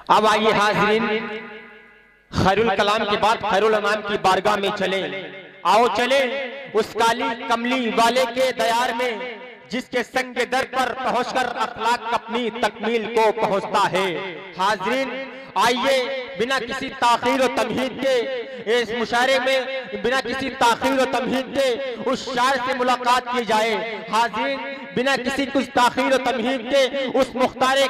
अब आइए हाज़रीन, खैरुल कलाम के बाद खैरुल अनाम की बारगाह में चले। आओ चले उस काली कमली वाले के दयार में, जिसके संग दर पर पहुंचकर अखलाक अपनी तकमील को पहुंचता है। हाज़रीन आइए बिना किसी ताखीर और तमहीद के इस मुशायरे में बिना किसी ताखीर और तमहीद के उस शायर से मुलाकात की जाए। हाज़रीन बिना किसी कुछ ताखीर और तमहीद के उस मुख्तारे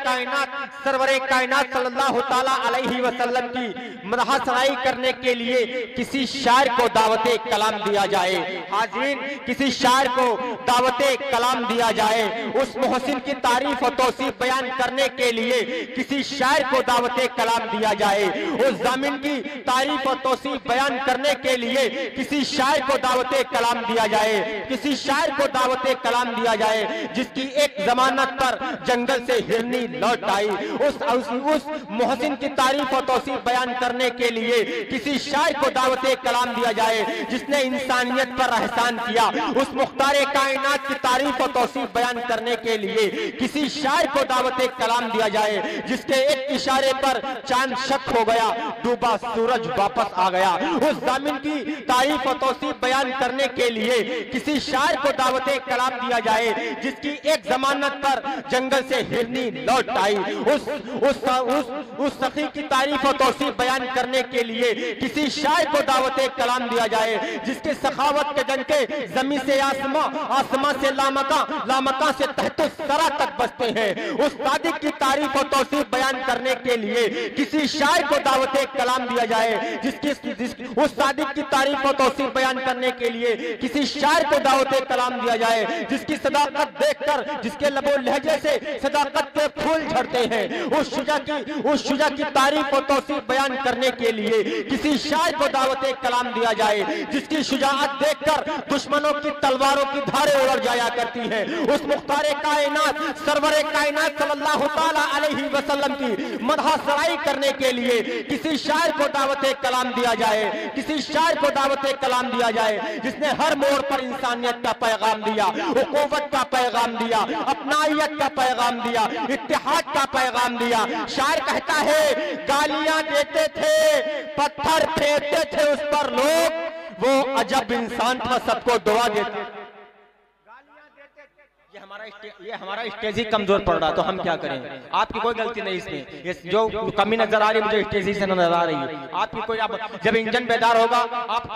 कायनात सरवरे कायनात सल्लल्लाहु ताला अलैहि वसल्लम की मदह सराई करने के लिए किसी शायर को दावते कलाम दिया जाए। हाज़रीन किसी शायर को दावते कलाम दिया जाए। उस मोहसिन की तारीफ और तौसीफ बयान करने के लिए किसी शायर को दावते कलाम दिया जाए। उस जामिन की तारीफ और तौसीफ बयान करने के लिए किसी शायर को दावते कलाम दिया जाए। किसी शायर को दावते कलाम दिया जाए जिसकी एक जमानत पर जंगल से हिरनी लौट आई। उस मोहसिन की तारीफ और तौसीफ बयान करने के लिए किसी शायर को दावते कलाम दिया जाए जिसने इंसानियत पर एहसान किया। उस मुख्तारे कायनात की तारीफ और तौसीफ बयान करने के लिए किसी शायर को दावते कलाम दिया जाए जिसके एक इशारे पर चांद शक हो गया, डूबा सूरज वापस आ गया। उस जामिन की तारीफ और तौसीफ बयान करने के लिए किसी शायर को दावते कलाम दिया जाए जिसकी एक जमानत पर जंगल से हिरनी लौट आई। उस सखी की तारीफ और तौसीफ बयान करने के लिए किसी शायर को दावते कलाम दिया जाए जिसके सखावत के डंके जमीन से आसमां से लामका से तहत सरा तक बसते हैं। उस सादिक की तारीफ और तौसीफ बयान करने के लिए किसी शायर को दावते कलाम दिया जाए उस सादिक की तारीफ और तौसीफ बयान करने के लिए किसी शायर को दावते कलाम दिया जाए जिसकी सदाकत देखकर जिसके लबो लहजे से सदाकत के फूल झड़ते हैं। उस शुजा की तारीफ और तौसीफ बयान करने के लिए किसी शायर को दावते कलाम दिया जाए जिसकी शुजाअत देखकर दुश्मनों की तलवारों की धारें उड़ जाया करती है। उस मुख्तारे कायनात सरवरे कायनात सल्लल्लाहु ताला अलैहि वसल्लम की मदह सराई करने के लिए किसी शायर को दावते कलाम दिया जाए। किसी शायर को दावते कलाम दिया जाए जिसने हर मोड़ पर इंसानियत का पैगाम दिया, उखुवत का पैगाम दिया, अपनाइयत का पैगाम दिया, इत्तेहाद का पैगाम दिया। शायर कहता है गालियां देते थे, पत्थर फेंकते थे उस पर लोग, वो अजब इंसान था सबको दुआ देते। ये हमारा स्टेज ही कमजोर पड़ रहा, तो हम क्या करें? आपकी कोई गलती नहीं इसमें। जो कमी नजर आ रही है मुझे स्टेज ही से नजर आ रही है। आपकी कोई जब इंजन बेदार होगा आप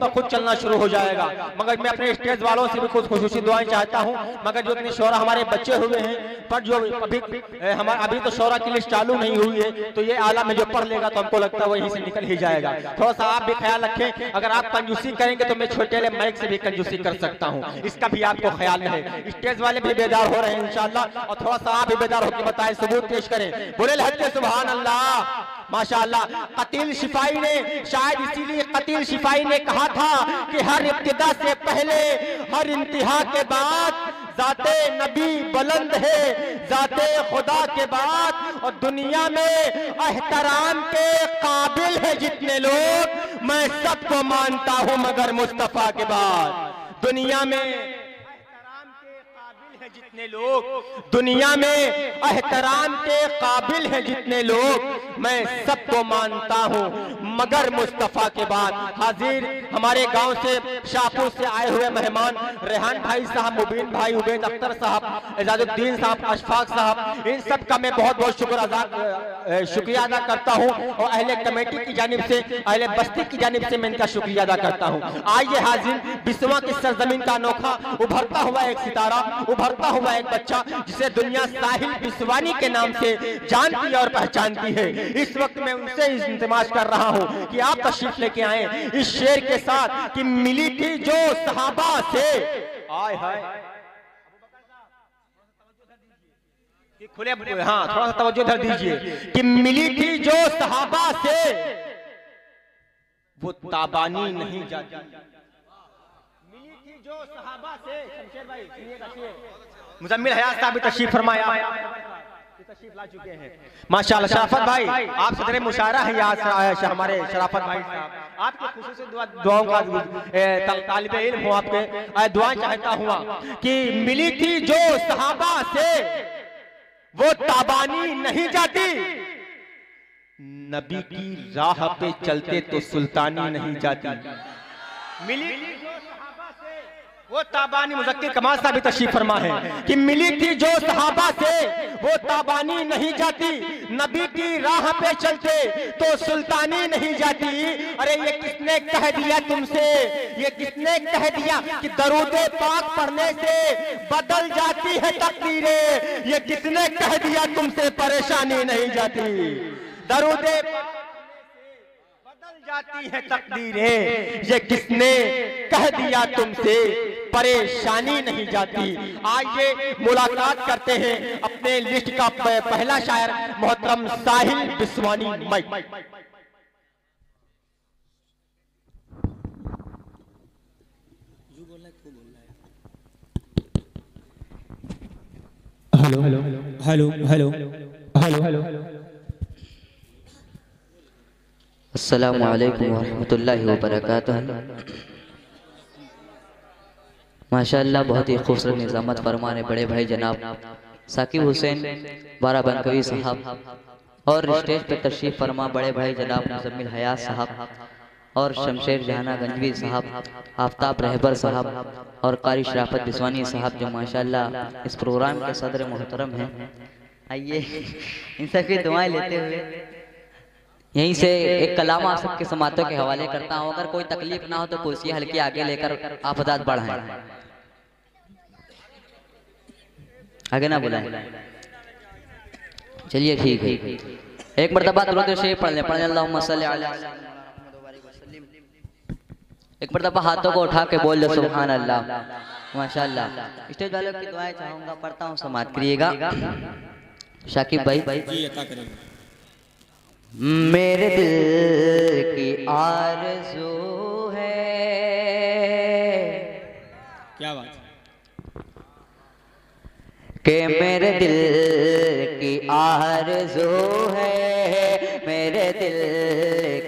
खुद चलना शुरू हो जाएगा। मगर मैं अपने स्टेज वालों से भी कुछ खुशूसी दुआएं चाहता हूं। मगर जो इतने शोरा हमारे बच्चे हुए हैं, पर जो अभी तो शोरा की लिस्ट चालू नहीं हुई है, तो ये आला में जो पढ़ लेगा तो हमको लगता है वहीं से निकल ही जाएगा। थोड़ा सा आप भी ख्याल रखें, अगर आप कंजूसी करेंगे तो मैं छोटे माइक से भी कंजूसी कर सकता हूँ, इसका भी आपको ख्याल रहे। स्टेज वाले भी बेदार हो रहे हैं इंशाअल्लाह, और थोड़ा सा आप भी बेदार होकर बताएं, सबूत पेश करें। बोले लहद के सुभान अल्लाह माशाअल्लाह। कतील शिफाई ने, शायद इसीलिए कतील शिफाई ने कहा था कि हर इब्तिदा से पहले हर इंतहा के बाद जाते नबी बुलंद है, जाते खुदा के बाद, और दुनिया में एहतराम के काबिल है जितने लोग, मैं सबको मानता हूं मगर मुस्तफा के बाद। दुनिया में जितने लोग, दुनिया में एहतराम के काबिल हैं जितने लोग, मैं सबको मानता हूं मगर मुस्तफा के बाद। हाजिर हमारे गांव से शाहपुर से आए हुए मेहमान रेहान भाई साहब, मुबीन भाई, उबैद अख्तर साहब, इजाजुद्दीन साहब, अशफाक साहब, इन सब का मैं बहुत बहुत शुक्रिया अदा करता हूं, और अहले कमेटी की जानिब से, अहले बस्ती की जानिब से मैं इनका शुक्रिया अदा करता हूं। आइए हाजिर, बिस्वा की सरजमीन का अनोखा उभरता हुआ एक सितारा, उभरता हुआ एक बच्चा जिसे दुनिया साहिल बिस्वानी के नाम से जानती और पहचानती है, इस वक्त मैं उनसे इंतमाश कर रहा हूं कि आप तशरीफ लेके आए इस शेर के साथ कि मिली थी जो सहाबा से, आय हाय खुले, हाँ थोड़ा सा तवज्जो धर दीजिए, कि मिली थी जो सहाबा से वो ताबानी नहीं जाती, मिली थी जो सहाबा से। शमशेर भाई सुनिएगा, मुजम्मिल हयात साहब भी तशरीफ फरमाया, तशरीफ ला चुके हैं माशाअल्लाह। शराफत भाई आप सदर मुशायरा है यहाँ से हमारे शराफत भाई साहब, आपके खुसूसी दुआओं का तालिबे इल्म हो, आपके दुआएं चाहता हुआ कि मिली थी जो सहाबा से वो ताबानी नहीं जाती, नबी की राह पे चलते तो सुल्तानी नहीं जाती। मिली थी जो सहाबा से वो ताबानी, मुज़क्किर कमाल साहब भी तशरीफ फरमा है कि मिली थी जो सहाबा से वो ताबानी नहीं जाती, नबी की राह पे चलते तो सुल्तानी नहीं जाती। अरे ये किसने कह दिया तुमसे, ये किसने कह दिया कि दरूदे पाक पढ़ने से बदल जाती है तकदीरें, ये किसने कह दिया तुमसे परेशानी नहीं जाती, दरूदे बदल जाती है तकदीरें, ये किसने कह दिया तुमसे परेशानी नहीं जाती। आइए मुलाकात करते हैं अपने लिस्ट का पहला शायर मोहतरम साहिल बिस्वानी मई। Hello hello hello hello hello hello hello. अस्सलामु अलैकुम वरहमतुल्लाहि वबरकातुहू। माशाअल्लाह बहुत ही खूबसूरत निज़ामत फरमाने बड़े भाई जनाब साकिब हुसैन बाराबंकवी साहब और स्टेज पर तशरीफ फरमा बड़े भाई जनाब मुज़म्मिल हयात साहब और शमशेर जहाना गंजवी साहब, आफ्ताब रहबर साहब और कारी शराफत बिस्वानी साहब जो माशाअल्लाह इस प्रोग्राम के सदर मोहतरम हैं। आइए इन सबकी दुआएं लेते हुए यहीं से एक कलाम आप सबके समातों के हवाले करता हूँ। अगर कोई तकलीफ ना हो तो कुर्सी हल्की आगे लेकर आप हदात बढ़ाएं, आगे ना बुलाएं। चलिए ठीक है, एक मरतबा दुरूद शरीफ पढ़ लें, अल्लाहुम्मा सल्ली अला एक मरतबा हाथों को उठा के बोल दो सुभान अल्लाह। माशाअल्लाह स्टेज वालों की दुआएं चाहूंगा, पढ़ता हूँ, समात करिएगा। शाकिब भाई मेरे दिल की आरज़ू है, क्या बात कि मेरे दिल की आरज़ू है, मेरे दिल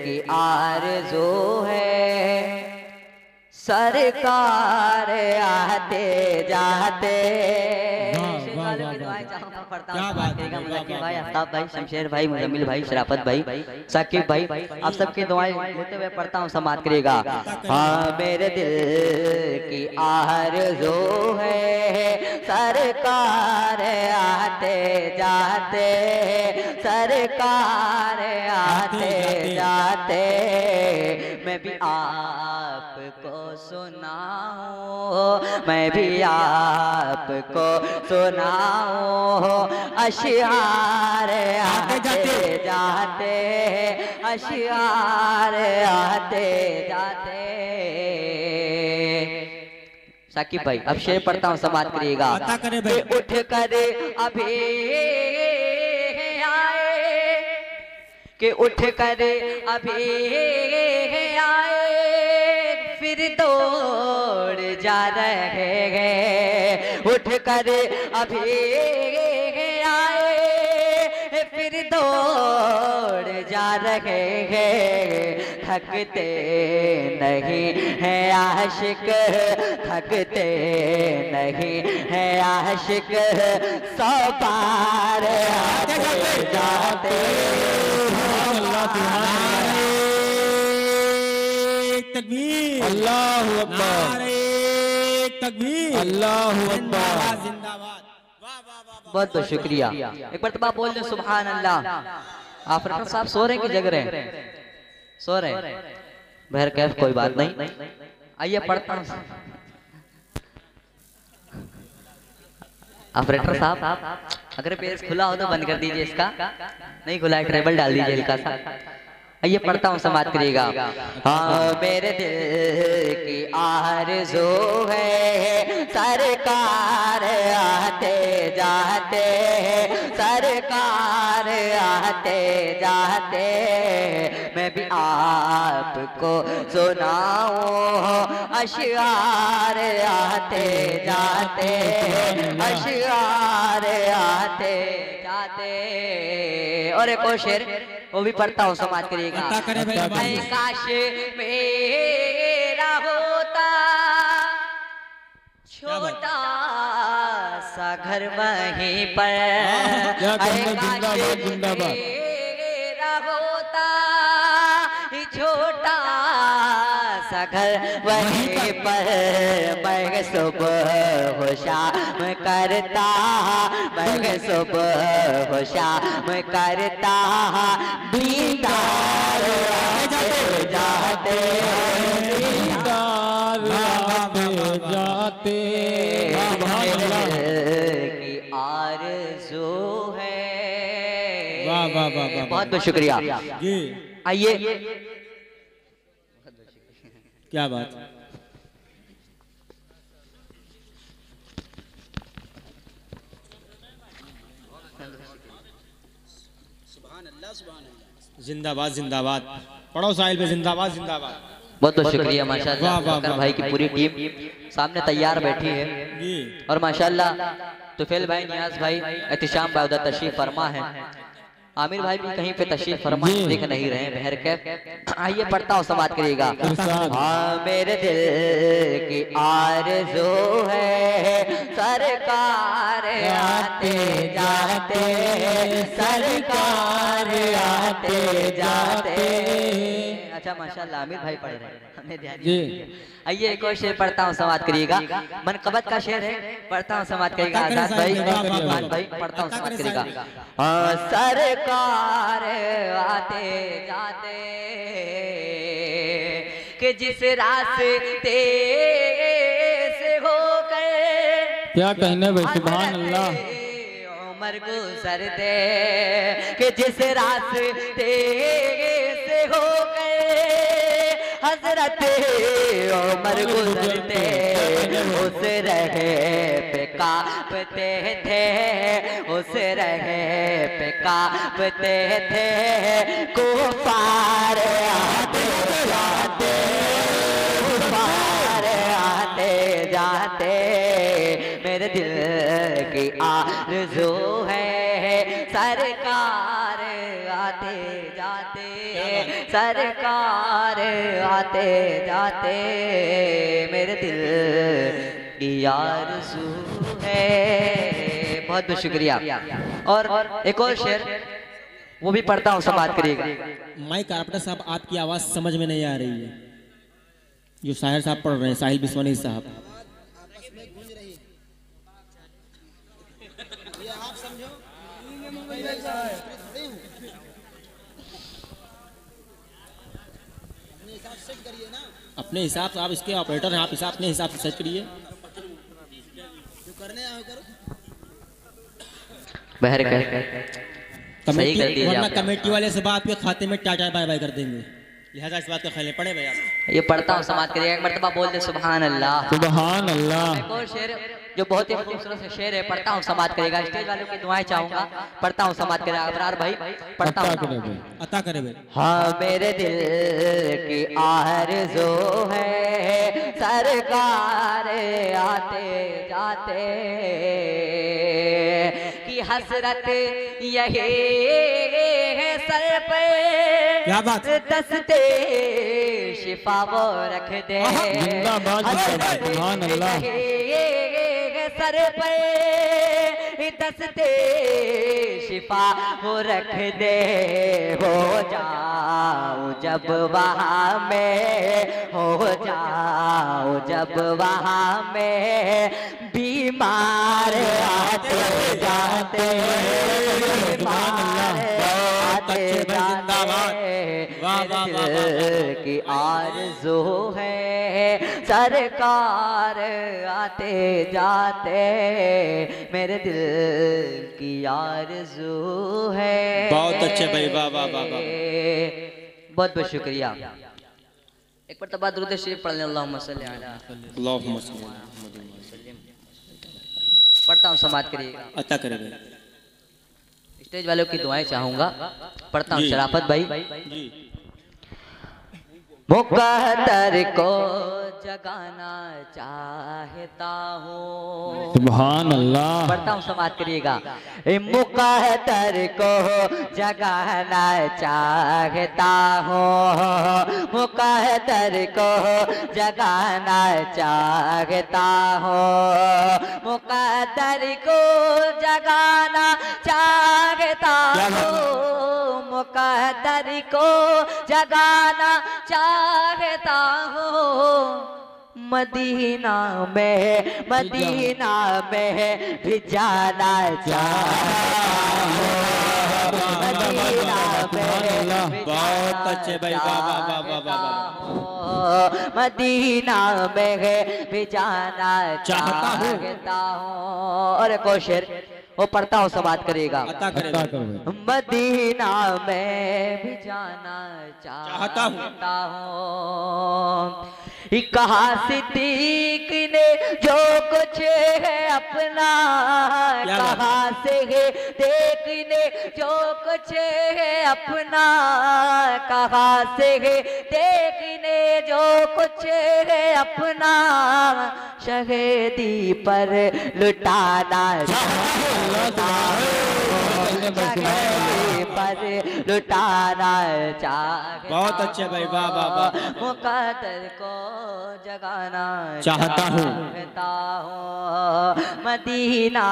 की आरज़ू है, सरकार आते जाते। क्या बात है भाई, आफ्ताब भाई, शमशेर भाई, मुजम्मिल भाई, शराफत भाई, साकिब भाई, आप सबके दुआएं लेते हुए पढ़ता हूँ, समात करिएगा। हाँ मेरे दिल की आरज़ू है, सरकार आते जाते, सरकार आते जाते, मैं भी आपको सुनाऊं, मैं भी आपको सुनाऊं, अशियार आते जाते, अशियार आते जाते। साकिब भाई अब शेर पढ़ता हूँ, समात करिएगा। उठ कर अभी आए, कि उठ कर अभी आए, फिर दौड़ जा रहे हैं, उठ कर अभी आए, फिर दौड़ जा रहे हैं, थकते नहीं हैं आशिक, थकते नहीं हैं आशिक, सौ बार आते जाते। तकबीर, अल्लाहु अकबर, तकबीर, अल्लाहु अकबर, जिंदाबाद। बहुत बहुत शुक्रिया। एक बार तब बोल दो सुभान अल्लाह। आफरीन साहब सो रहे कि जग रहे हैं? सो रहे हैं, बहर कैफ कोई बात नहीं। आइए पढ़ता हूँ। ऑपरेटर साहब अगर पेज खुला हो तो बंद कर दीजिए, इसका नहीं खुला है ट्रेबल डाल दीजिए हल्का सा। आइए पढ़ता हूँ, समाप्त करिएगा। हाँ मेरे दिल की आरज़ू है, सरकार आते जाते, सरकार आते जाते, मैं भी आपको सुनाऊं, अशआर आते जाते, अशआर आते जाते। और एक और शेर वो भी पढ़ता हूँ, समाज करिएगा। काश मेरा होता छोटा सा सा घर वहीं पर क्या कहना, जिंदाबाद जिंदाबाद। मेरा होता छोटा सा घर वहीं पर मैं सुबह हो शाम करता, मैं सुबह हो शाम करता, दीदार आते जाते जाते की आरज़ू है। वाह वाह वाह वाह, बहुत बहुत शुक्रिया जी। आइए क्या बात। जिंदाबाद जिंदाबाद, पढ़ो साहिल पे जिंदाबाद जिंदाबाद। बहुत बहुत शुक्रिया माशाल्लाह। वाह, वाह, बकर वाह, भाई की पूरी टीम सामने तैयार बैठी है जी। और माशाल्लाह तुफैल भाई, नियाज भाई, एहतिशाम भाई उधर तशरीफ फरमा है, आमिर भाई भी कहीं पे तशरीफ फरमा दिख नहीं रहे बहर के। आइए पढ़ता हूँ, समाप्त करिएगा। हाँ मेरे दिल की आरज़ू है सरकार आते जाते, सरकार आते जाते। अच्छा माशाल्लाह आमिर भाई पढ़ रहे हैं, हमने ध्यान जी। आइए एक और शेर पढ़ता हूँ, समाप्त करिएगा। मनकबत का शेर है, पढ़ता हूँ, समाप्त करिएगा। आजाद भाई, आजाद भाई पढ़ता हूँ, समाप्त करिएगा। हाँ सरकार आते जाते कि जिस रास्ते से होकर क्या कहने भाई, सुभान अल्लाह। उमर गुजरते कि जिस रास्ते से होकर हजरत उमर गुजरते, उस रहे पे कांपते थे, उस रहे पे कांपते थे, कुफार आते जाते, कुफार आते जाते। मेरे दिल की आरज़ू है सरकार आते जाते, सरकार आते जाते। मेरे दिल की आरज़ू है। बहुत बहुत शुक्रिया। और एक और शेर वो भी पढ़ता हूँ, समाप्त करिएगा। माइक कारपेंटर साहब, आपकी आवाज समझ में नहीं आ रही है। जो शायर साहब पढ़ रहे हैं, साहिल बिस्वानी साहब। अपने हिसाब से, आप इसके ऑपरेटर हैं, आप हिसाब अपने हिसाब से सेट करिए। बहर कर सही कर दीजिए, वरना कमेटी वाले से बात के खाते में टाटा बाय बाय कर देंगे, लिहाजा इस बात का ख्याल है। पढ़े भाई आप। ये पढ़ता हूँ, समाप्त करिएगा। एक मर्तबा बोल दे सुभान अल्लाह। सुभान अल्लाह। एक और शेर जो बहुत ही खूबसूरत से शेर है, पढ़ता हूँ, समाप्त करेगा। स्टेज वालों की दुआएं चाहूंगा, पढ़ता हूँ, समाप्त करेगा। अबरार भाई पढ़ता हूँ। अता करे भाई। हाँ मेरे दिल की आरज़ू है सरकार आते जाते की हसरत यही है सर पे, क्या बात। दस्ते शिफा वो रख दे, सुभान अल्लाह। सर पे दस्ते शिफा वो रख दे, हो जाऊं जब वहाँ में, हो जाऊं जब वहाँ में, बीमार आते जाते, बीमार आते जाते। की आरज़ू है सरकार आते जाते, मेरे दिल की आरज़ू है। बहुत अच्छे भाई, वाह वाह वाह वाह। बहुत बहुत शुक्रिया। एक बार तबाद दुरूद शरीफ पढ़ लें। अल्लाहुम्मा सल्ली अला अल्लाहुम्मा सल्ली अला मुहम्मद। पढ़ता हूँ, समाप्त करिएगा। अता करे भाई। स्टेज वालों की दुआएं चाहूंगा, पढ़ता हूँ। शराफत भाई जी। मुक़द्दर को जगाना चाहता हूँ। सुभान अल्लाह। पढ़ता हूँ, समाज करिएगा। मुक़द्दर को जगाना चाहता हूँ, मुक़द्दर को जगाना चाहता हूँ, मुक़द्दर को जगाना चाहता हूँ, मुक़द्दर को जगाना चाहता हूँ। मदीना में भी जाना चाहता हूँ, मदीना में बहुत अच्छे भाई, वाह वाह वाह वाह वाह। मदीना में भी जाना चाहता हूँ। और एक और शेर वो पढ़ता हूँ, समाज करेगा। मदीना में भी जाना चाहता हूँ। कहा सिद्दीक ने जो कुछ है अपना, कहा से देखने जो कुछ है अपना, कहा से देखने जो कुछ है अपना, शहीदी पर लुटाना चाहता हूँ, शहीदी पर लुटाना चाहता। बहुत अच्छे भाई, वाह वाह वाह। मुक़द्दर को जगाना चाहता हूँ, मदीना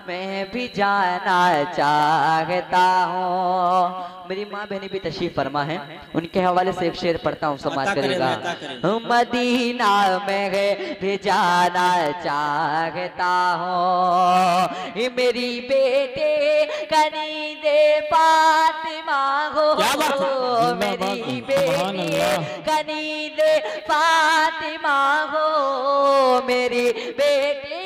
में भी जाना चाहता हूँ। मेरी माँ बहनी भी तशरीफ फरमा है, उनके हवाले से एक शेर पढ़ता हूँ, समाज करेगा। मदीना में भी जाना चाहता हूँ, मेरी बेटे कनीज़े फातिमा हो, मेरी बेटी कनीज़े फातिमा हो, मेरी बेटी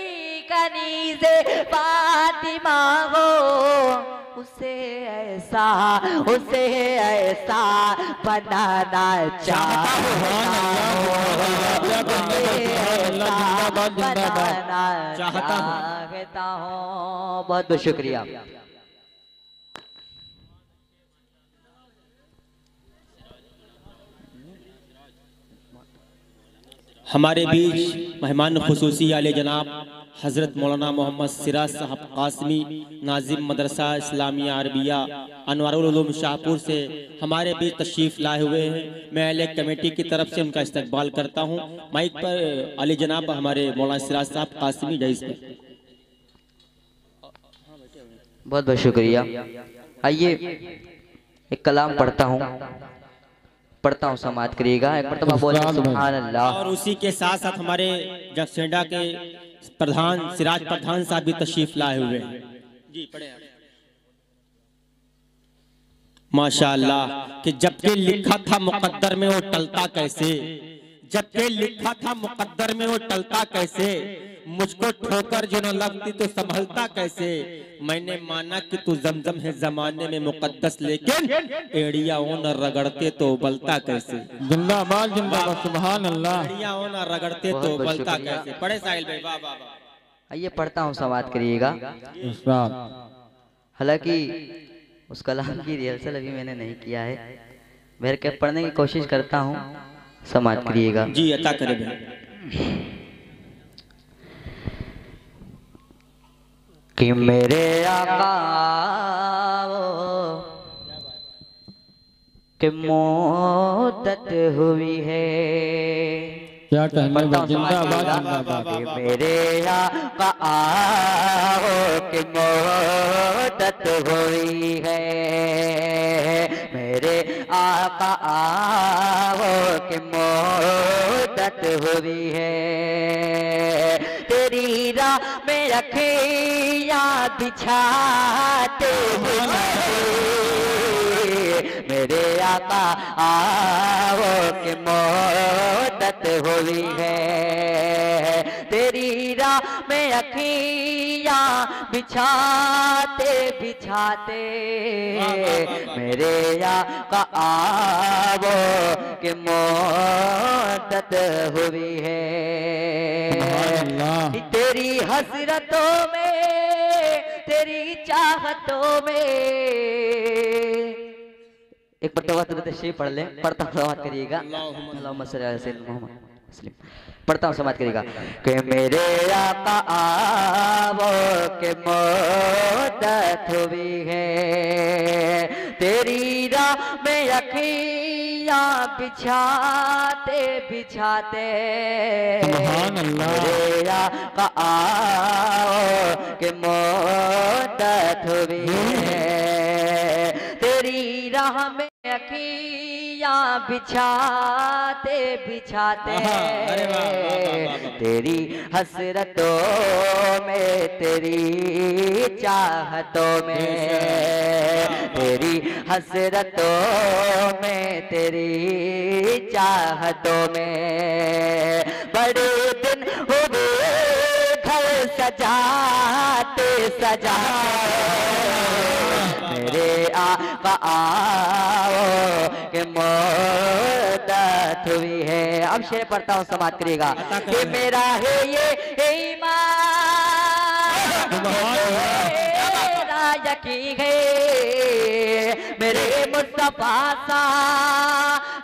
कनीज़े फातिमा हो। उसे ऐसा बनाना चाहता हूँ। बहुत बहुत शुक्रिया। हमारे बीच मेहमान खुसूसी आले जनाब हज़रत मौलाना मोहम्मद सिराज साहब कासमी, नाजिम मदरसा इस्लामिया अरबिया अनवारुल उलूम शाहपुर से हमारे बीच तशरीफ़ लाए हुए हैं। मैं अहले कमेटी की तरफ से उनका इस्तकबाल करता हूँ। माइक पर आले जनाब हमारे मौलाना सिराज साहब कासमी जाइज़ पर। बहुत बहुत शुक्रिया। आइए एक कलाम पढ़ता हूँ, समाज करिएगा। एक मरतबा बोलिए सुभान अल्लाह। और उसी के साथ साथ हमारे जगसेंडा के प्रधान सिराज प्रधान साहब भी तशरीफ लाए हुए हैं। जी पढ़े। माशाअल्लाह कि जबकि लिखा था मुकद्दर में वो टलता कैसे, जबकि लिखा था मुकद्दर में वो टलता कैसे, मुझको ठोकर जो न लगती तो संभलता कैसे। मैंने माना कि तू जमजम है जमाने में मुकद्दस, लेकिन एड़िया हो न रगड़ते तो उबलता कैसे। जिंदाबाद जिंदाबाद, सुभान अल्लाह। एड़िया हो न रगड़ते तो उबलता कैसे। पढ़े साहिल भाई, वाह वाह वाह। आइए पढ़ता हूँ, समाज करिएगा। हालांकि उस कलाम की रिहर्सल अभी मैंने नहीं किया है, भर के पढ़ने की कोशिश करता हूँ, समाज करिएगा। जी अता करे भाई। कि मेरे आका के मुद्दत हुई है, क्या कहने में, जिंदाबाद जिंदाबाद। मेरे आका के मुद्दत हुई है, मेरे आका के मुद्दत हुई है। तेरी राह में रखिया बिछाते मेरे आका के मुद्दत हुई है। तेरी राह में अखियाँ बिछाते बिछाते मेरे आका के मुद्दत हुई है। तेरी हसरतों में, तेरी चाहतों में। एक मरतबा तुरंत शेर पढ़ ले, पढ़ता समाप्त करिएगा। अल्लाहुम्मा सल्ली अला सय्यिदना मुहम्मद। पढ़ता हूँ, समाज करेगा कि मेरे आका आवो के मुद्दत हुई है, तेरी राह में अखियाँ बिछाते बिछाते। सुभान अल्लाह। मेरे आका आओ के मुद्दत हुई है, तेरी राह में अखियाँ बिछाते बिछाते। अरे वाह, वाह, वाह, वाह। तेरी हसरतों में, तेरी चाहतों में, तेरी हसरतों में, तेरी चाहतों में। बड़े दिन हो गए घर सजाते सजाते, मेरे आका आओ के मुद्दत हुई है। अब शेर पढ़ता हूँ, समाप्त करिएगा कि मेरा है ये ईमान, मेरा यकीन है, मेरे मुस्तफा सा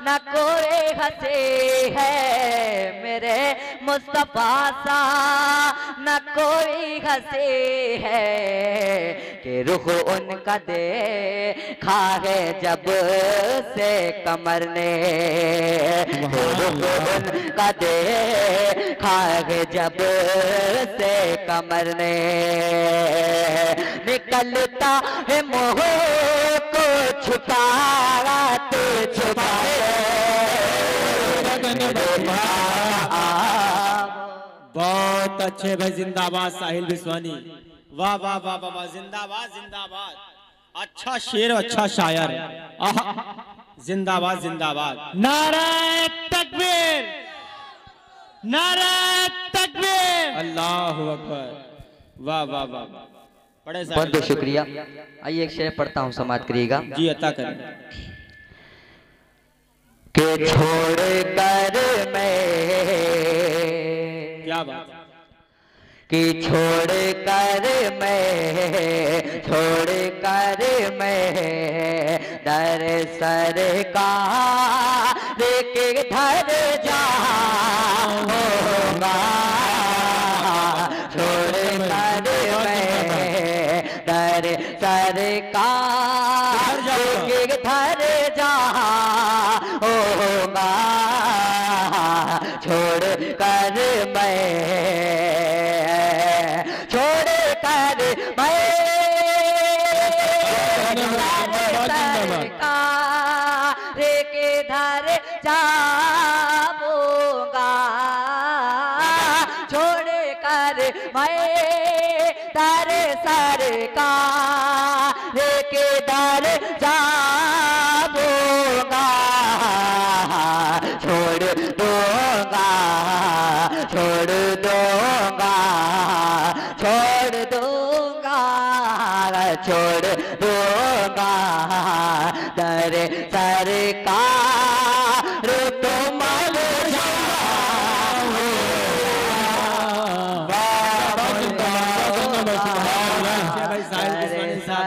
न कोई हंसे है, मेरे मुस्तफा सा न कोई हंसे है, कि रुख उनका देखा है जब से कमर ने, रुख उनका देखा है जब से कमर ने। निकलता है मोह को छुपाते छुपाते। बहुत अच्छे भाई, जिंदाबाद साहिल बिस्वानी, वाह वाह वाह वाह, जिंदाबाद जिंदाबाद। अच्छा शेर, अच्छा शायर, आहा, जिंदाबाद जिंदाबाद। नारे तकबीर, नारे तकबीर। अल्लाहु अकबर, वाह वाह वाह। बड़े बहुत बहुत शुक्रिया। आइए एक शेर पढ़ता हूँ, समाप्त करिएगा। जी अता करें। के छोड़ कर मैं, क्या बात, कि छोड़ कर मैं दर सरकार के धर जाऊंगा, छोड़ कर मैं दर सरकार के धर जाऊंगा, छोड़ कर मैं, छोड़ कर मैं सरकार के धर जाऊंगा, छोड़ कर मैं दर सरकार के दर जाऊंगा, छोड़ दूंगा, छोड़ दूंगा, छोड़ दूंगा, छोड़ दूंगा दर सरकार तुम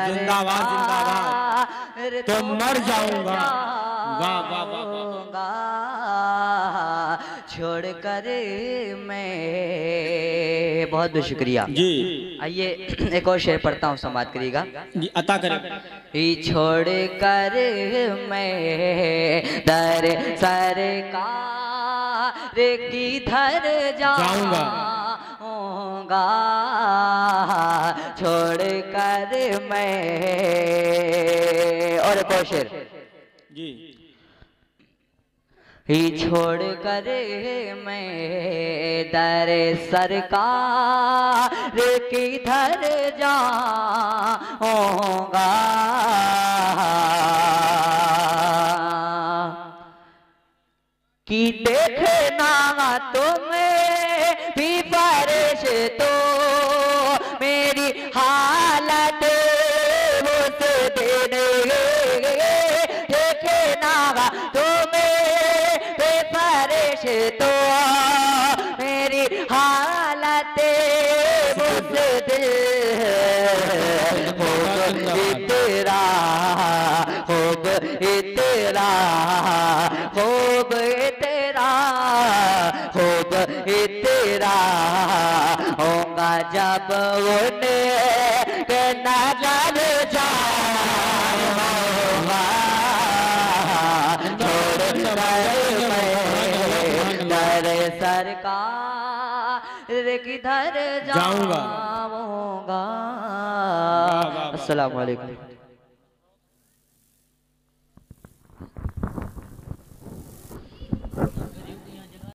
जिंदाबाद जिंदाबाद। तो मर जाऊंगा, वाह वाह वाह वाह। छोड़ कर मैं, बहुत बहुत शुक्रिया जी। आइए एक और शेर पढ़ता हूँ, समाप्त करिएगा। जी अता करें। छोड़ कर मैं दर सरकार की धर जाऊंगा, छोड़ कर मैं। और एक और शेर जी। छोड़ कर मैं दर सरकार की धर जाऊंगा, कि देखना तुम्हें भी बारिश तो मेरी हालत उस दिन, देखना तुम्हें भी बारिश तो मेरी हालत उस दिन। तेरा खूब तेरा खूब तेरा तेरा होगा जब उन्हें के नजर जाऊंगा छोड़ कर सरकार किधर जाऊंगा। अस्सलाम वालेकुम।